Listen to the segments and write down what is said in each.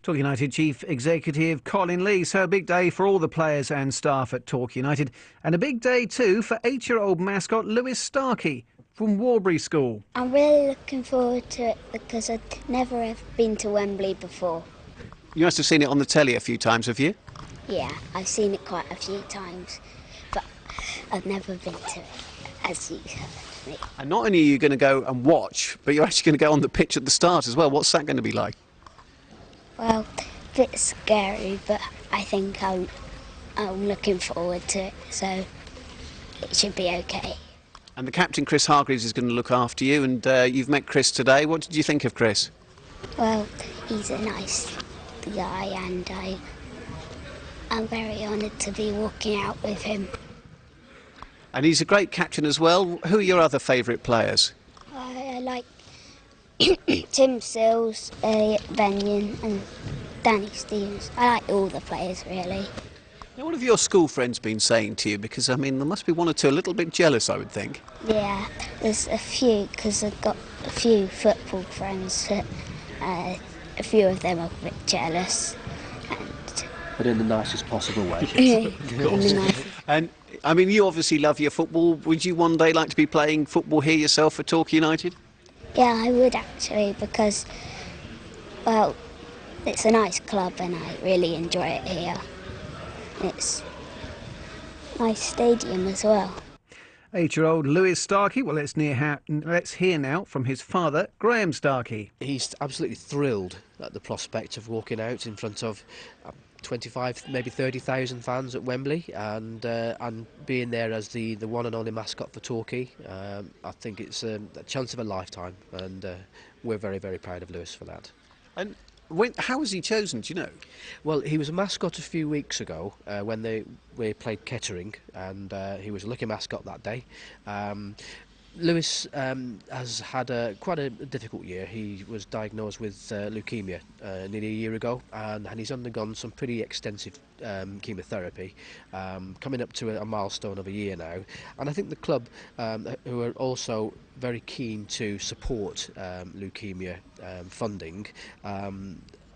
Torquay United Chief Executive Colin Lee. So a big day for all the players and staff at Torquay United, and a big day too for 8-year-old mascot Lewis Starkie from Warbury School. I'm really looking forward to it because I've never ever been to Wembley before. You must have seen it on the telly a few times, have you? Yeah, I've seen it quite a few times, but I've never been to it, as you have me. And not only are you going to go and watch, but you're actually going to go on the pitch at the start as well. What's that going to be like? Well, a bit scary, but I think I'm looking forward to it, so it should be okay. And the captain, Chris Hargreaves, is going to look after you, and you've met Chris today. What did you think of Chris? Well, he's a nice guy, and I'm very honoured to be walking out with him. And he's a great captain as well. Who are your other favourite players? I like Tim Sills, Elliot Benyon and Danny Stevens. I like all the players, really. Now, what have your school friends been saying to you? Because, I mean, there must be one or two a little bit jealous, I would think. Yeah, there's a few, because I've got a few football friends that a few of them are a bit jealous. But in the nicest possible way. And, I mean, you obviously love your football. Would you one day like to be playing football here yourself for Torquay United? Yeah, I would actually, because, well, it's a nice club and I really enjoy it here. It's a nice stadium as well. 8-year-old Lewis Starkie. Well, let's hear now from his father, Graham Starkie. He's absolutely thrilled at the prospect of walking out in front of 25, maybe 30,000 fans at Wembley, and being there as the one and only mascot for Torquay. I think it's a chance of a lifetime, and we're very, very proud of Lewis for that. And how was he chosen, do you know? Well, he was a mascot a few weeks ago when we played Kettering, and he was a lucky mascot that day. Lewis has had quite a difficult year. He was diagnosed with leukemia nearly a year ago, and he's undergone some pretty extensive chemotherapy, coming up to a milestone of a year now. And I think the club, who are also very keen to support leukemia funding,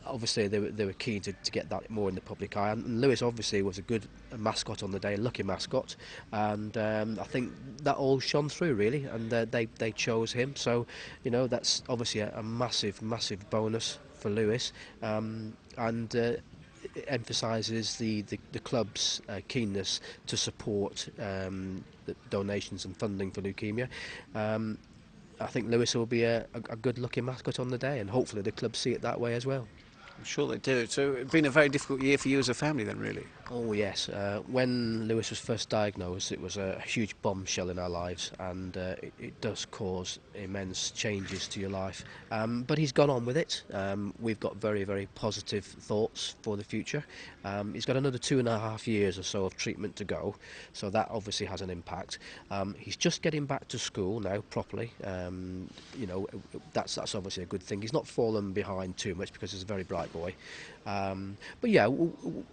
obviously they were keen to get that more in the public eye, and Lewis obviously was a good mascot on the day, a lucky mascot, and I think that all shone through really, and they chose him. So, you know, that's obviously a massive bonus for Lewis, and it emphasises the club's keenness to support the donations and funding for leukemia. I think Lewis will be a good looking mascot on the day, and hopefully the club see it that way as well. I'm sure they do. So it's been a very difficult year for you as a family then, really? Oh yes, when Lewis was first diagnosed, it was a huge bombshell in our lives, and it does cause immense changes to your life. But he's gone on with it. We've got very, very positive thoughts for the future. He's got another 2.5 years or so of treatment to go, so that obviously has an impact. He's just getting back to school now properly. You know, that's obviously a good thing. He's not fallen behind too much because he's a very bright boy. But yeah,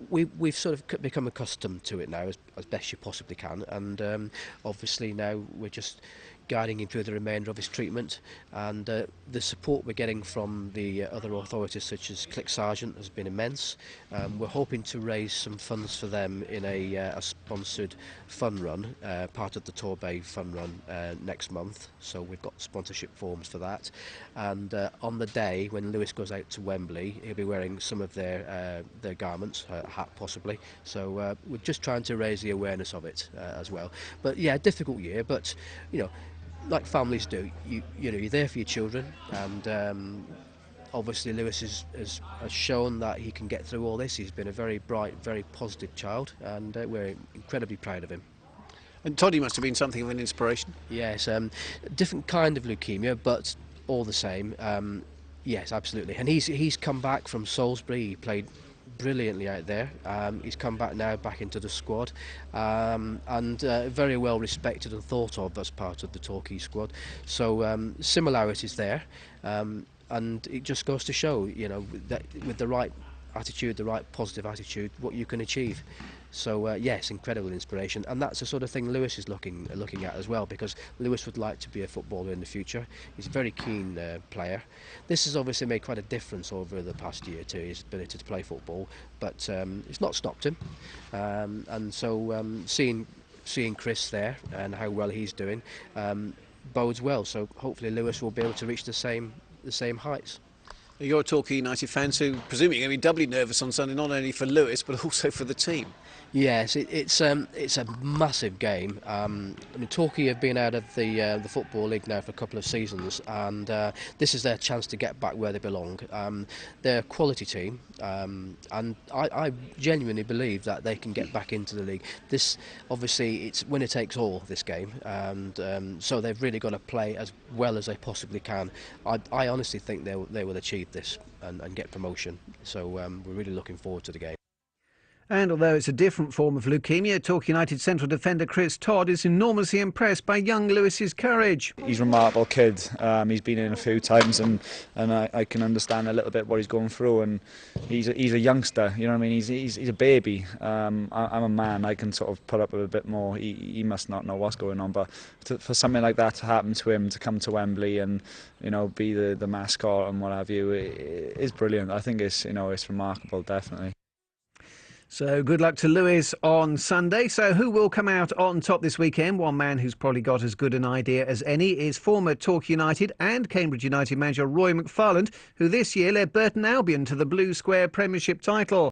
we've sort of become accustomed to it now as best you possibly can, and obviously now we're just guiding him through the remainder of his treatment, and the support we're getting from the other authorities such as Click Sergeant has been immense. We're hoping to raise some funds for them in a sponsored fun run, part of the Torbay fun run next month, so we've got sponsorship forms for that, and on the day when Lewis goes out to Wembley, he'll be wearing some of their garments, a hat possibly, so we're just trying to raise the awareness of it as well. But yeah, difficult year, but you know, like families do, you know, you're there for your children, and obviously Lewis has shown that he can get through all this. He's been a very bright, very positive child, and we're incredibly proud of him. And Toddy must have been something of an inspiration. Yes, different kind of leukemia, but all the same. Yes, absolutely. And he's come back from Salisbury. He played brilliantly out there. He's come back now, back into the squad, and very well respected and thought of as part of the Torquay squad. So similarities there, and it just goes to show, you know, that with the right attitude, the right positive attitude, what you can achieve. So yes, incredible inspiration, and that's the sort of thing Lewis is looking at as well, because Lewis would like to be a footballer in the future. He's a very keen player. This has obviously made quite a difference over the past year to his ability to play football, but it's not stopped him. And so seeing Chris there and how well he's doing bodes well. So hopefully Lewis will be able to reach the same heights. You're a Torquay United fan, so presumably you're going to be doubly nervous on Sunday, not only for Lewis but also for the team. Yes, it's a massive game. I mean, Torquay have been out of the Football League now for a couple of seasons, and this is their chance to get back where they belong. They're a quality team, and I genuinely believe that they can get back into the league. This, obviously, it's winner takes all, this game, and so they've really got to play as well as they possibly can. I honestly think they will achieve this and get promotion. So we're really looking forward to the game. And although it's a different form of leukemia, Torquay United central defender Chris Todd is enormously impressed by young Lewis's courage. He's a remarkable kid. He's been in a few times, and I can understand a little bit what he's going through. And he's a youngster, you know what I mean? He's a baby. I'm a man. I can sort of put up with a bit more. He must not know what's going on. But for something like that to happen to him, to come to Wembley and be the mascot and what have you, it is brilliant. I think it's remarkable, definitely. So good luck to Lewis on Sunday. So who will come out on top this weekend? One man who's probably got as good an idea as any is former Torquay United and Cambridge United manager Roy McFarland, who this year led Burton Albion to the Blue Square Premiership title.